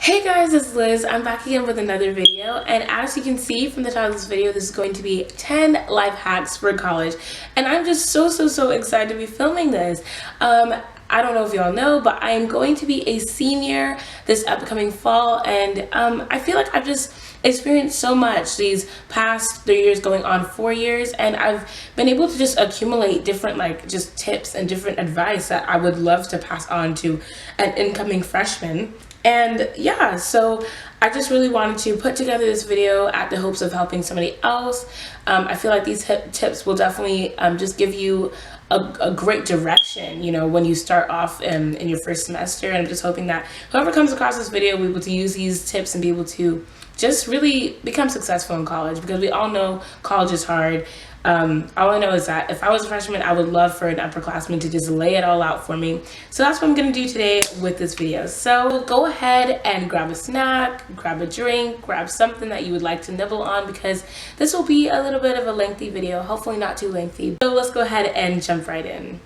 Hey guys, it's Liz. I'm back again with another video, and as you can see from the title of this video, this is going to be 10 life hacks for college, and I'm just so excited to be filming this. I don't know if y'all know, but I am going to be a senior this upcoming fall, and I feel like I've just experienced so much these past 3 years, going on 4 years, and I've been able to just accumulate different just tips and different advice that I would love to pass on to an incoming freshman. And yeah, so I just really wanted to put together this video at the hopes of helping somebody else. I feel like these tips will definitely just give you a great direction, you know, when you start off in your first semester. And I'm just hoping that whoever comes across this video will be able to use these tips and be able to just really become successful in college, because we all know college is hard. All I know is that if I was a freshman, I would love for an upperclassman to just lay it all out for me. So that's what I'm going to do today with this video. So go ahead and grab a snack, grab a drink, grab something that you would like to nibble on, because this will be a little bit of a lengthy video, hopefully not too lengthy. So let's go ahead and jump right in.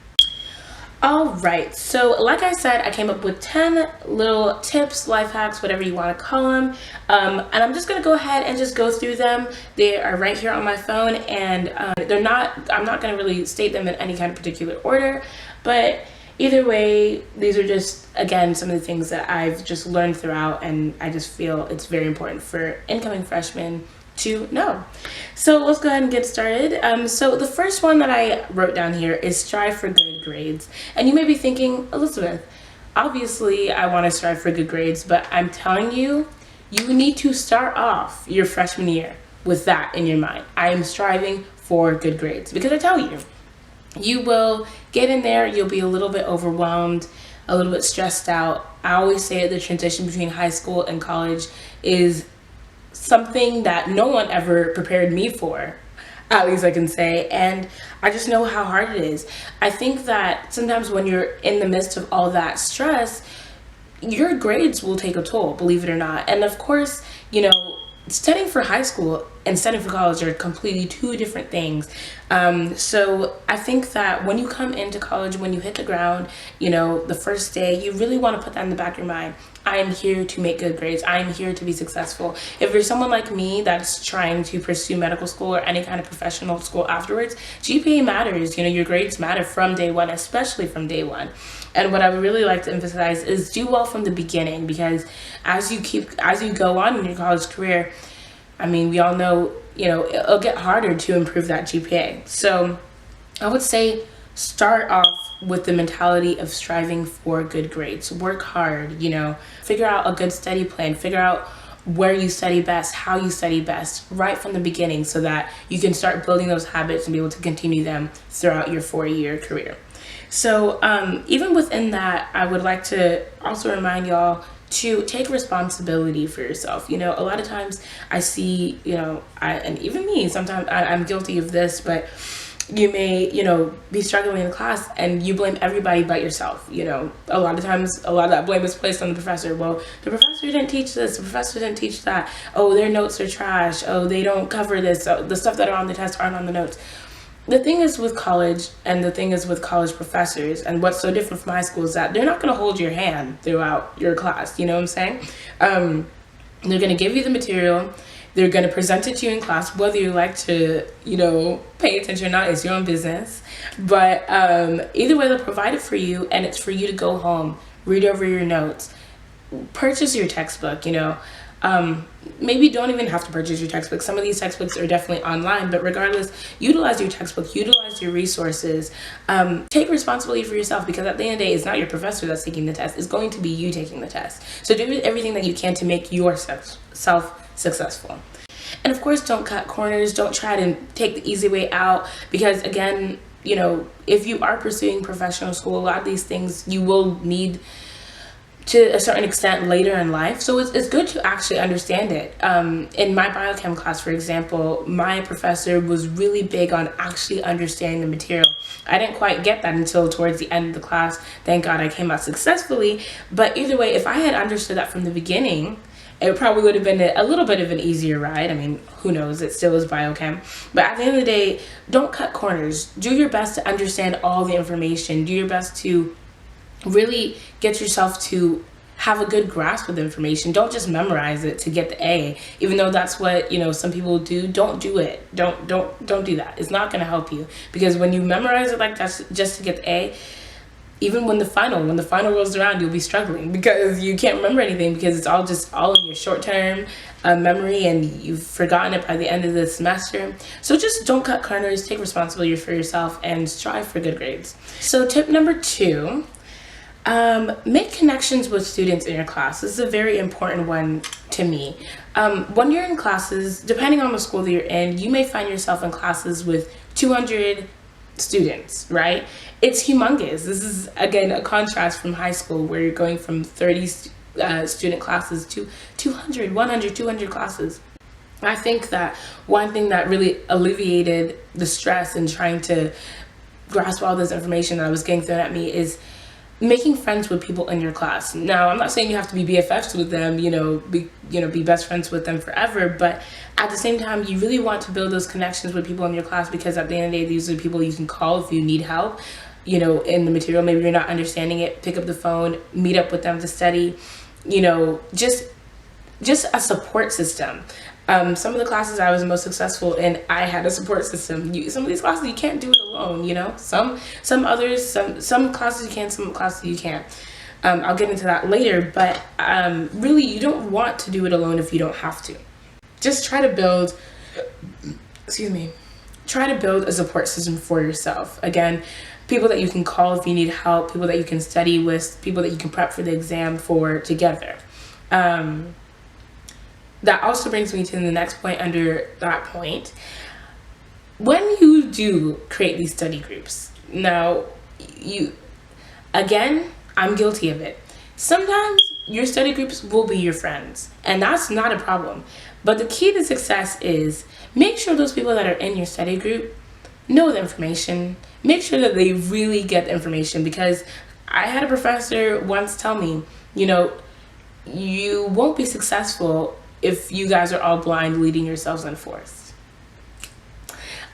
Alright, so like I said, I came up with 10 little tips, life hacks, whatever you want to call them, and I'm just going to go ahead and just go through them. They are right here on my phone, and I'm not going to really state them in any kind of particular order, but either way, these are just, again, some of the things that I've just learned throughout, and I just feel it's very important for incoming freshmen to know. So let's go ahead and get started. So the first one that I wrote down here is strive for good grades. And you may be thinking, Elizabeth, obviously I want to strive for good grades, but I'm telling you, you need to start off your freshman year with that in your mind. I am striving for good grades, because I tell you, you will get in there, you'll be a little bit overwhelmed, a little bit stressed out. I always say the transition between high school and college is something that no one ever prepared me for, at least I can say, and I just know how hard it is. I think that sometimes when you're in the midst of all that stress, your grades will take a toll, believe it or not. And of course, you know, studying for high school and studying for college are completely two different things. So I think that when you come into college, when you hit the ground, you know, the first day, you really want to put that in the back of your mind. I am here to make good grades. I am here to be successful. If you're someone like me that's trying to pursue medical school or any kind of professional school afterwards, GPA matters. You know, your grades matter from day one, especially from day one. And what I would really like to emphasize is do well from the beginning, because as you go on in your college career, I mean, we all know, you know, it'll get harder to improve that GPA. So I would say start off with the mentality of striving for good grades. Work hard, you know, figure out a good study plan, figure out where you study best, how you study best, right from the beginning, so that you can start building those habits and be able to continue them throughout your 4-year career. So even within that, I would like to also remind y'all to take responsibility for yourself. You know, a lot of times I see, you know, and even me, sometimes I'm guilty of this, but you may, you know, be struggling in class and you blame everybody but yourself. You know, a lot of times, a lot of that blame is placed on the professor. Well, the professor didn't teach this, the professor didn't teach that. Oh, their notes are trash. Oh, they don't cover this. Oh, the stuff that are on the test aren't on the notes. The thing is with college, and the thing is with college professors, and what's so different from high school is that they're not going to hold your hand throughout your class. You know what I'm saying? They're going to give you the material. They're going to present it to you in class, whether you like to, you know, pay attention or not is your own business. But either way, they'll provide it for you, and it's for you to go home, read over your notes, purchase your textbook, you know. Maybe you don't even have to purchase your textbook. Some of these textbooks are definitely online, but regardless, utilize your textbook, utilize your resources, take responsibility for yourself, because at the end of the day, it's not your professor that's taking the test, it's going to be you taking the test. So do everything that you can to make yourself successful. And of course, don't cut corners, don't try to take the easy way out, because again, you know, if you are pursuing professional school, a lot of these things you will need to a certain extent later in life. So it's good to actually understand it. In my biochem class, for example, my professor was really big on actually understanding the material. I didn't quite get that until towards the end of the class. Thank God I came out successfully. But either way, if I had understood that from the beginning, it probably would have been a little bit of an easier ride. I mean, who knows? It still is biochem. But at the end of the day, don't cut corners. Do your best to understand all the information. Do your best to really get yourself to have a good grasp of the information. Don't just memorize it to get the A, even though that's what, you know, some people do. Don't do it. Don't do that. It's not going to help you, because when you memorize it like that just to get the A, even when the final rolls around, you'll be struggling because you can't remember anything, because it's all in your short-term memory, and you've forgotten it by the end of the semester. So just don't cut corners, take responsibility for yourself, and strive for good grades. So tip number 2, make connections with students in your class. This is a very important one to me. When you're in classes, depending on the school that you're in, you may find yourself in classes with 200 students, right? It's humongous. This is, again, a contrast from high school, where you're going from 30 student classes to 200, 100, 200 classes. I think that one thing that really alleviated the stress in trying to grasp all this information that was getting thrown at me is making friends with people in your class. Now, I'm not saying you have to be BFFs with them, be best friends with them forever, but at the same time, you really want to build those connections with people in your class, because at the end of the day, these are people you can call if you need help, in the material. Maybe you're not understanding it, pick up the phone, meet up with them to study, just a support system. Some of the classes I was most successful in, I had a support system. Some of these classes you can't do it alone, Some others, some classes you can, some classes you can't. I'll get into that later, but really you don't want to do it alone if you don't have to. Just try to build a support system for yourself. Again, people that you can call if you need help, people that you can study with, people that you can prep for the exam for together. That also brings me to the next point under that point. When you do create these study groups, now, I'm guilty of it. Sometimes your study groups will be your friends, and that's not a problem. But the key to success is make sure those people that are in your study group know the information. Make sure that they really get the information, because I had a professor once tell me, you won't be successful if you guys are all blind, leading yourselves unforced.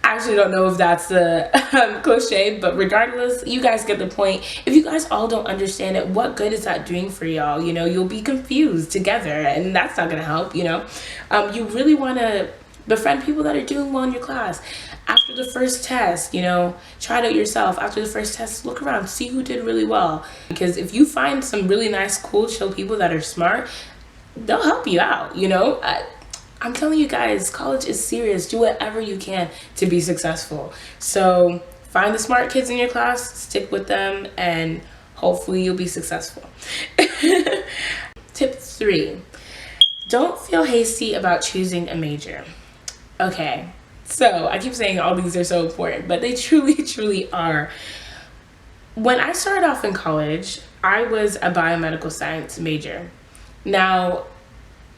I actually don't know if that's a cliche, but regardless, you guys get the point. If you guys all don't understand it, what good is that doing for y'all? You'll be confused together, and that's not gonna help, You really wanna befriend people that are doing well in your class. After the first test, try it out yourself. After the first test, look around, see who did really well. Because if you find some really nice, cool, chill people that are smart, they'll help you out, I'm telling you guys, college is serious. Do whatever you can to be successful. So find the smart kids in your class, stick with them, and hopefully you'll be successful. Tip 3, don't feel hasty about choosing a major. Okay, so I keep saying all these are so important, but they truly, truly are. When I started off in college, I was a biomedical science major. Now,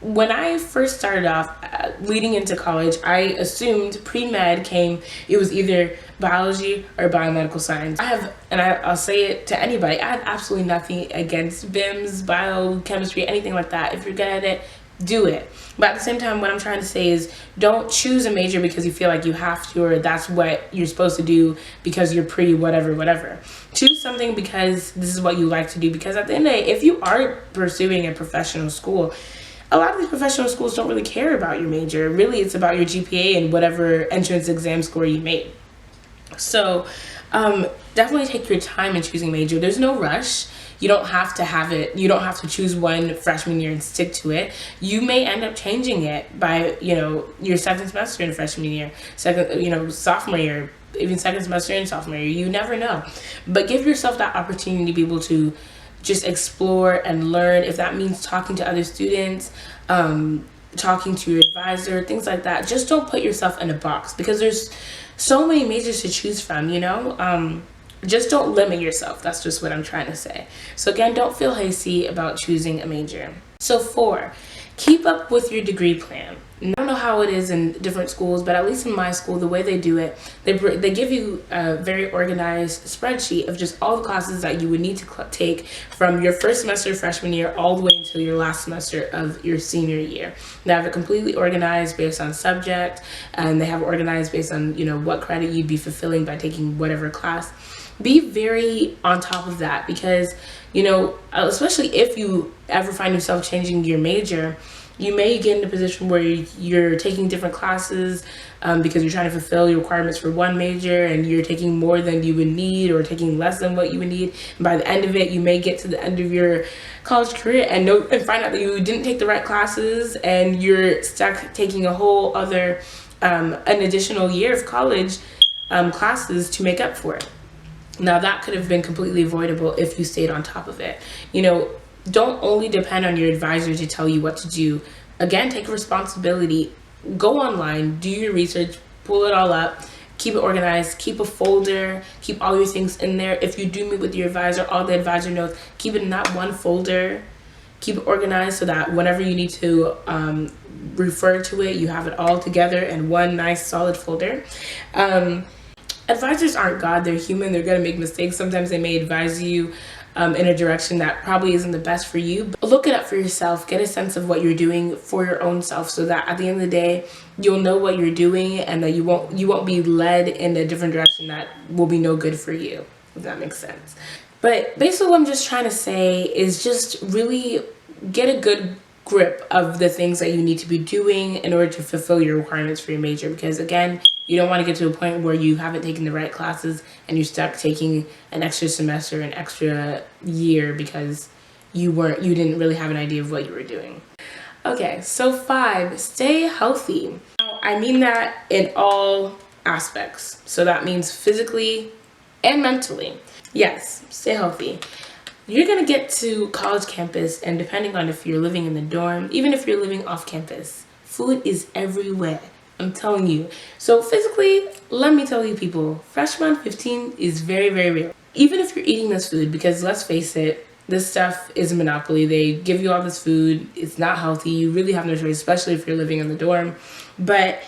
when I first started off, leading into college, I assumed pre-med it was either biology or biomedical science. I'll say it to anybody, I have absolutely nothing against BIMS, biochemistry, anything like that. If you're good at it, do it. But at the same time, what I'm trying to say is don't choose a major because you feel like you have to, or that's what you're supposed to do because you're whatever. Choose something because this is what you like to do, because at the end of the day, if you are pursuing a professional school, a lot of these professional schools don't really care about your major. Really, it's about your GPA and whatever entrance exam score you made. So definitely take your time in choosing a major. There's no rush. You don't have to have it. You don't have to choose one freshman year and stick to it. You may end up changing it by, your second semester in freshman year, sophomore year, even second semester in sophomore year. You never know. But give yourself that opportunity to be able to just explore and learn. If that means talking to other students, talking to your advisor, things like that. Just don't put yourself in a box, because there's so many majors to choose from, just don't limit yourself. That's just what I'm trying to say. So again, don't feel hasty about choosing a major. So 4, keep up with your degree plan. I don't know how it is in different schools, but at least in my school, the way they do it, they give you a very organized spreadsheet of just all the classes that you would need to take from your first semester of freshman year all the way until your last semester of your senior year. They have it completely organized based on subject, and they have it organized based on, what credit you'd be fulfilling by taking whatever class. be very on top of that, because you know, especially if you ever find yourself changing your major, you may get in a position where you're taking different classes because you're trying to fulfill your requirements for one major, and you're taking more than you would need or taking less than what you would need. And by the end of it, you may get to the end of your college career and find out that you didn't take the right classes, and you're stuck taking a whole other an additional year of college classes to make up for it. Now, that could have been completely avoidable if you stayed on top of it. You know, don't only depend on your advisor to tell you what to do. Again, take responsibility. Go online, do your research, pull it all up, keep it organized, keep a folder, keep all your things in there. If you do meet with your advisor, all the advisor knows, keep it in that one folder. Keep it organized so that whenever you need to refer to it, you have it all together in one nice solid folder. Advisors aren't God, they're human, they're gonna make mistakes. Sometimes they may advise you in a direction that probably isn't the best for you. But look it up for yourself, get a sense of what you're doing for your own self, so that at the end of the day, you'll know what you're doing, and that you won't be led in a different direction that will be no good for you, if that makes sense. But basically what I'm just trying to say is just really get a good grip of the things that you need to be doing in order to fulfill your requirements for your major, because again, you don't want to get to a point where you haven't taken the right classes and you're stuck taking an extra semester, an extra year, because you didn't really have an idea of what you were doing. Okay, so 5, stay healthy. Now, I mean that in all aspects. So that means physically and mentally. Yes, stay healthy. You're gonna get to college campus, and depending on if you're living in the dorm, even if you're living off campus, food is everywhere. I'm telling you. So physically, let me tell you people, freshman 15 is very, very real. Even if you're eating this food, because let's face it, this stuff is a monopoly. They give you all this food. It's not healthy. You really have no choice, especially if you're living in the dorm. But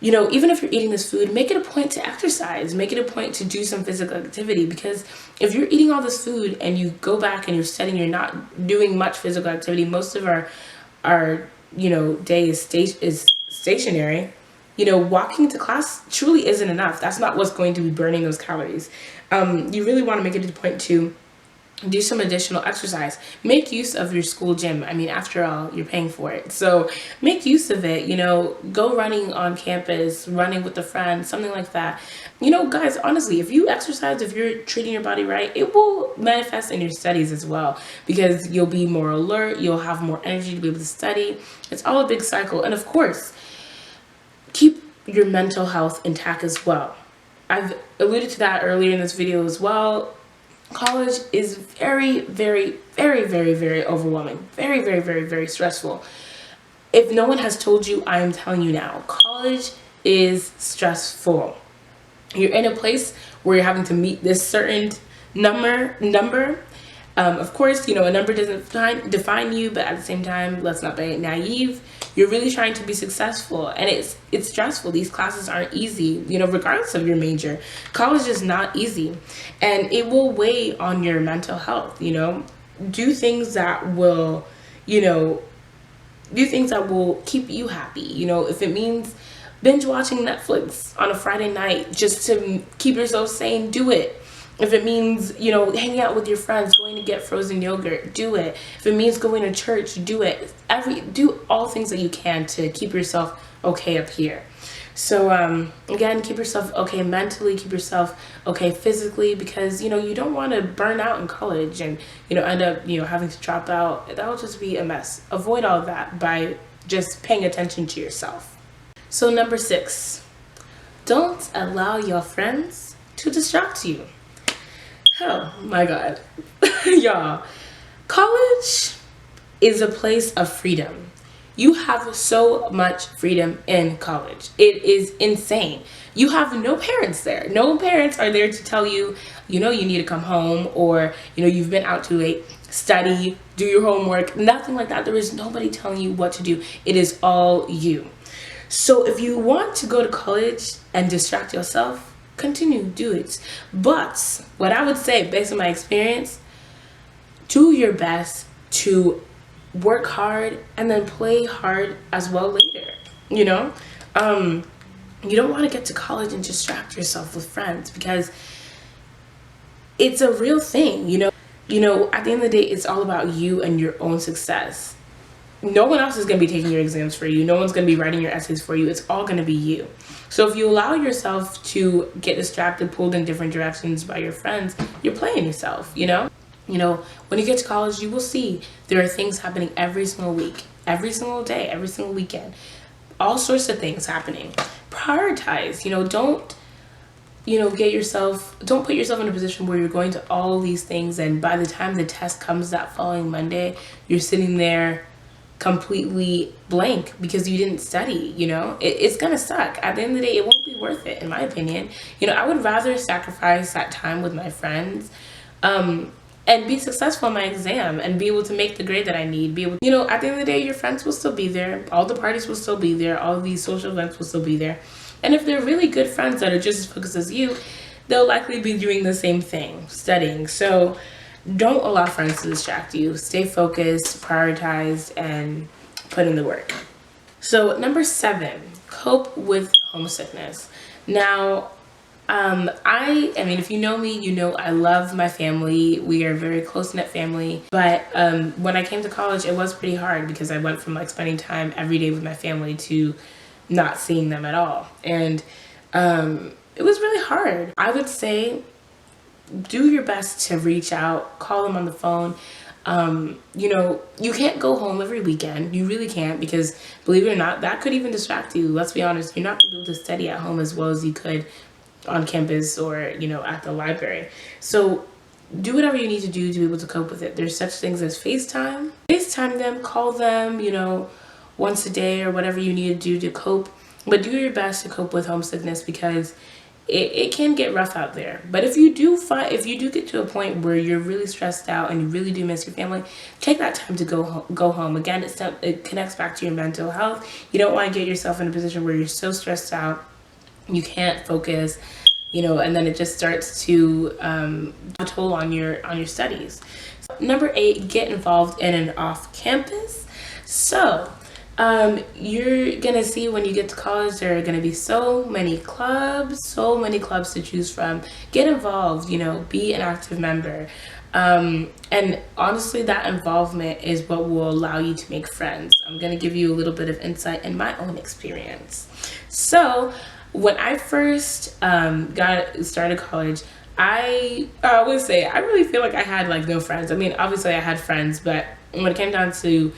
you know, even if you're eating this food, make it a point to exercise. Make it a point to do some physical activity, because if you're eating all this food and you go back and you're studying, you're not doing much physical activity. Most of our you know, day is stationary. You know, walking to class truly isn't enough. That's not what's going to be burning those calories. You really want to make it a point to do some additional exercise. Make use of your school gym. I mean, after all, you're paying for it. So make use of it. You know, go running on campus, running with a friend, something like that. You know, guys, honestly, if you exercise, if you're treating your body right, it will manifest in your studies as well, because you'll be more alert, you'll have more energy to be able to study. It's all a big cycle. And of course, keep your mental health intact as well. I've alluded to that earlier in this video as well. College is very, very, very, very, very overwhelming. Very, very, very, very stressful. If no one has told you, I am telling you now. College is stressful. You're in a place where you're having to meet this certain number. Of course, you know, a number doesn't define you, but at the same time, let's not be naive. You're really trying to be successful, and it's stressful. These classes aren't easy, you know, regardless of your major. College is not easy, and it will weigh on your mental health. You know, do things that will, you know, keep you happy. You know, if it means binge watching Netflix on a Friday night just to keep yourself sane, do it. If it means, you know, hanging out with your friends, going to get frozen yogurt, do it. If it means going to church, do it. Do all things that you can to keep yourself okay up here. So again, keep yourself okay mentally, keep yourself okay physically, because, you know, you don't want to burn out in college and, you know, end up, you know, having to drop out. That will just be a mess. Avoid all that by just paying attention to yourself. So number 6, don't allow your friends to distract you. Oh my God. Y'all, college is a place of freedom. You have so much freedom in college. It is insane. You have no parents there. No parents are there to tell you, you know, you need to come home, or, you know, you've been out too late. Study, do your homework, nothing like that. There is nobody telling you what to do. It is all you. So if you want to go to college and distract yourself, continue, do it. But what I would say, based on my experience, do your best to work hard and then play hard as well later. You know, you don't want to get to college and distract yourself with friends, because it's a real thing, at the end of the day, it's all about you and your own success. No one else is going to be taking your exams for you. No one's going to be writing your essays for you. It's all going to be you. So if you allow yourself to get distracted, pulled in different directions by your friends, you're playing yourself, when you get to college, you will see there are things happening every single week, every single day, every single weekend, all sorts of things happening. Prioritize, don't put yourself in a position where you're going to all these things, and by the time the test comes that following Monday, you're sitting there completely blank because you didn't study. It's gonna suck. At the end of the day, it won't be worth it, in my opinion. I would rather sacrifice that time with my friends, and be successful in my exam and be able to make the grade that I need. At the end of the day, your friends will still be there, all the parties will still be there, all these social events will still be there. And if they're really good friends that are just as focused as you, they'll likely be doing the same thing, studying. So don't allow friends to distract you. Stay focused, prioritize, and put in the work. So number 7, cope with homesickness. Now, I mean, if you know me, I love my family. We are a very close-knit family. But when I came to college, it was pretty hard because I went from spending time every day with my family to not seeing them at all. And it was really hard. I would say do your best to reach out, call them on the phone. You can't go home every weekend. You really can't, because believe it or not, that could even distract you. Let's be honest. You're not going to be able to study at home as well as you could on campus or, at the library. So do whatever you need to do to be able to cope with it. There's such things as FaceTime. FaceTime them, call them, once a day or whatever you need to do to cope. But do your best to cope with homesickness, because it can get rough out there. But if you do get to a point where you're really stressed out and you really do miss your family, take that time to go home. Again, it connects back to your mental health. You don't want to get yourself in a position where you're so stressed out you can't focus, and then it just starts to a toll on your studies. Number 8, get involved in an off-campus. So you're gonna see when you get to college, there are gonna be so many clubs to choose from. Get involved, be an active member. And honestly, that involvement is what will allow you to make friends. I'm gonna give you a little bit of insight in my own experience. So when I first got started college, I would say I really feel like I had no friends. I mean, obviously I had friends, but when it came down to,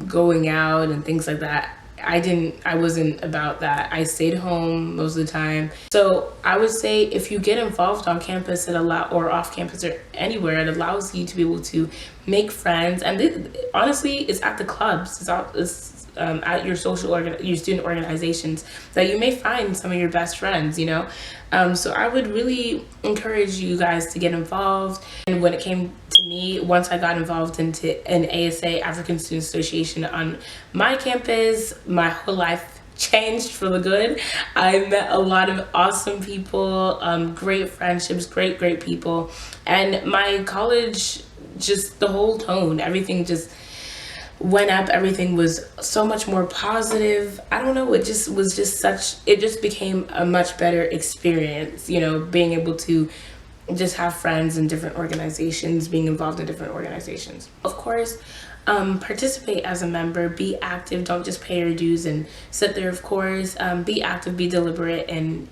going out and things like that, I wasn't about that. I stayed home most of the time. So I would say if you get involved on campus, or off campus or anywhere, it allows you to be able to make friends. And honestly, it's at the clubs. It's at your your student organizations that you may find some of your best friends, So I would really encourage you guys to get involved. And when it came to me, once I got involved into an ASA, African Student Association, on my campus, my whole life changed for the good. I met a lot of awesome people, great friendships, great people. And my college, just the whole tone, everything just went up. Everything was so much more positive. I don't know, it just became a much better experience, being able to just have friends in different organizations, being involved in different organizations. Of course, participate as a member, be active, don't just pay your dues and sit there. Of course, be active, be deliberate in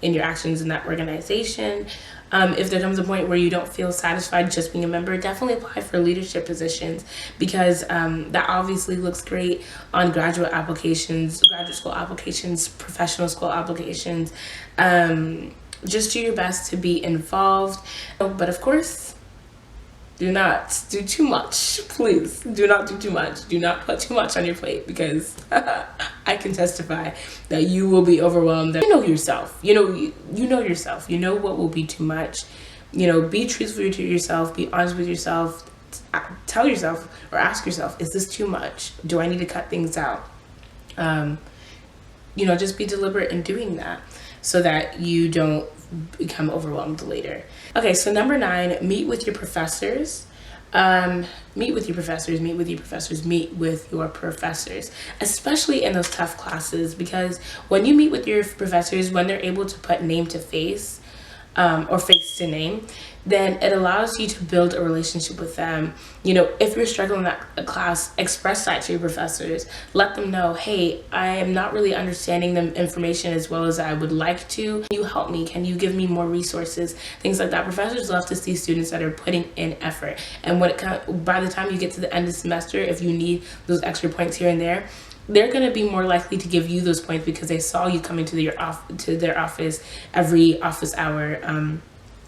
your actions in that organization. If there comes a point where you don't feel satisfied just being a member, definitely apply for leadership positions, because that obviously looks great on graduate school applications, professional school applications. Just do your best to be involved. But of course, do not do too much. Please do not do too much. Do not put too much on your plate, because I can testify that you will be overwhelmed. You know yourself. You know yourself. You know what will be too much. Be truthful to yourself. Be honest with yourself. Tell yourself or ask yourself, is this too much? Do I need to cut things out? Just be deliberate in doing that, so that you don't become overwhelmed later. Okay, so number 9, meet with your professors. Meet with your professors, meet with your professors, meet with your professors, especially in those tough classes, because when you meet with your professors, when they're able to put name to face, or face to name, then it allows you to build a relationship with them. You know, if you're struggling in that class, express that to your professors. Let them know, hey, I am not really understanding the information as well as I would like to. Can you help me? Can you give me more resources? Things like that. Professors love to see students that are putting in effort. And when by the time you get to the end of the semester, if you need those extra points here and there, they're going to be more likely to give you those points because they saw you coming to their office every office hour.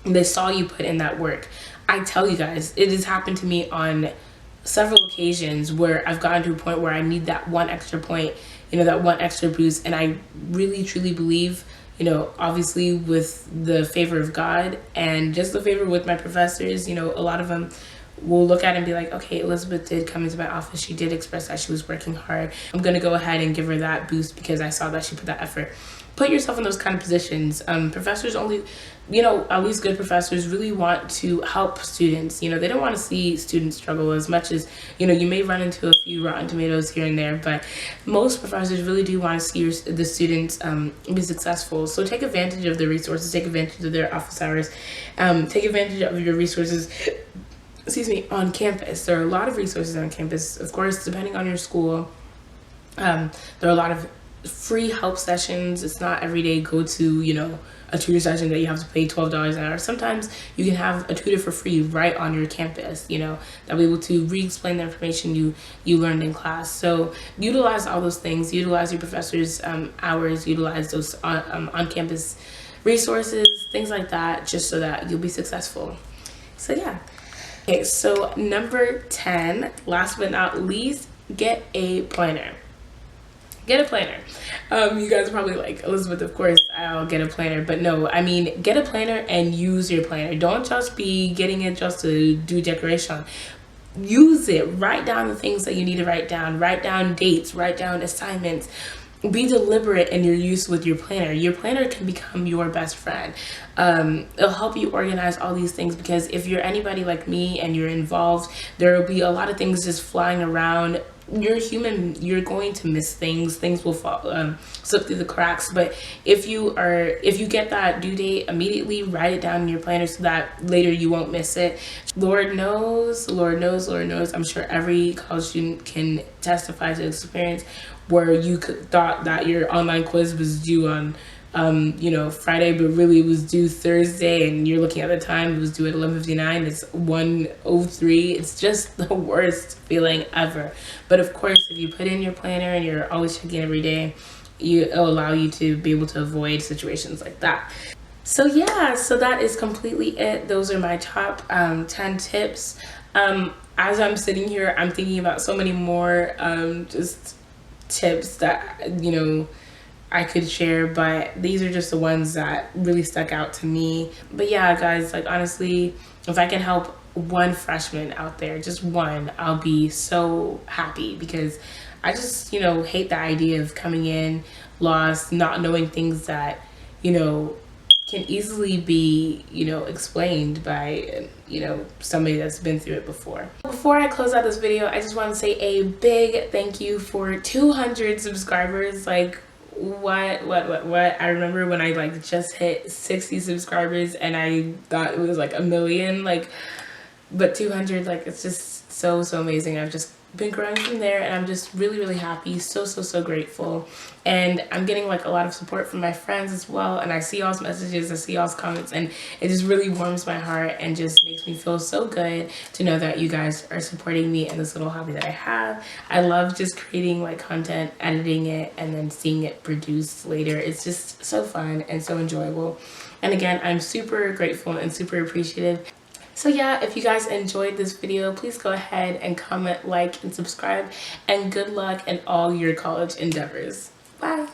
They saw you put in that work. I tell you guys, it has happened to me on several occasions where I've gotten to a point where I need that one extra point, you know, that one extra boost. And I really, truly believe, you know, obviously with the favor of God and just the favor with my professors, you know, a lot of them will look at it and be like, okay, Elizabeth did come into my office. She did express that she was working hard. I'm going to go ahead and give her that boost because I saw that she put that effort. Put yourself in those kind of positions. Professors only, you know, at least good professors really want to help students. You know, they don't want to see students struggle as much as, you know, you may run into a few rotten tomatoes here and there, but most professors really do want to see the students be successful. So take advantage of the resources, take advantage of their office hours, take advantage of your resources, on campus. There are a lot of resources on campus. Of course, depending on your school, there are a lot of free help sessions. It's not every day go to, you know, a tutor session that you have to pay $12 an hour. Sometimes you can have a tutor for free right on your campus, you know, that will be able to re-explain the information you learned in class. So utilize all those things, utilize your professors' hours, utilize those on-campus resources, things like that, just so that you'll be successful. So yeah. Okay, so number 10, last but not least, get a planner. Get a planner. You guys are probably like, Elizabeth, of course I'll get a planner, but no, I mean, get a planner and use your planner. Don't just be getting it just to do decoration. Use it. Write down the things that you need to write down dates, write down assignments. Be deliberate in your use with your planner. Your planner can become your best friend. It'll help you organize all these things, because if you're anybody like me and you're involved, there will be a lot of things just flying around. You're human. You're going to miss things. Things will fall, slip through the cracks. But if you get that due date immediately, write it down in your planner so that later you won't miss it. Lord knows. I'm sure every college student can testify to experience where you thought that your online quiz was due on you know, Friday, but really it was due Thursday, and you're looking at the time, it was due at 11:59. It's 1:03. It's just the worst feeling ever. But of course, if you put in your planner and you're always checking every day, it'll allow you to be able to avoid situations like that. So yeah, so that is completely it. Those are my top 10 tips. As I'm sitting here, I'm thinking about so many more just tips that, you know, I could share, but these are just the ones that really stuck out to me. But yeah, guys, like honestly, if I can help one freshman out there, just one, I'll be so happy, because I just, you know, hate the idea of coming in lost, not knowing things that, you know, can easily be, you know, explained by, you know, somebody that's been through it before. Before I close out this video, I just want to say a big thank you for 200 subscribers. Like, what I remember when I like just hit 60 subscribers and I thought it was like a million, like, but 200, like, it's just so amazing. I've just been growing from there, and I'm just really happy, so grateful. And I'm getting like a lot of support from my friends as well, and I see y'all's messages, I see y'all's comments, and it just really warms my heart and just makes me feel so good to know that you guys are supporting me in this little hobby that I have. I love just creating like content, editing it, and then seeing it produced later. It's just so fun and so enjoyable. And again, I'm super grateful and super appreciative. So yeah, if you guys enjoyed this video, please go ahead and comment, like, and subscribe, and good luck in all your college endeavors. Bye.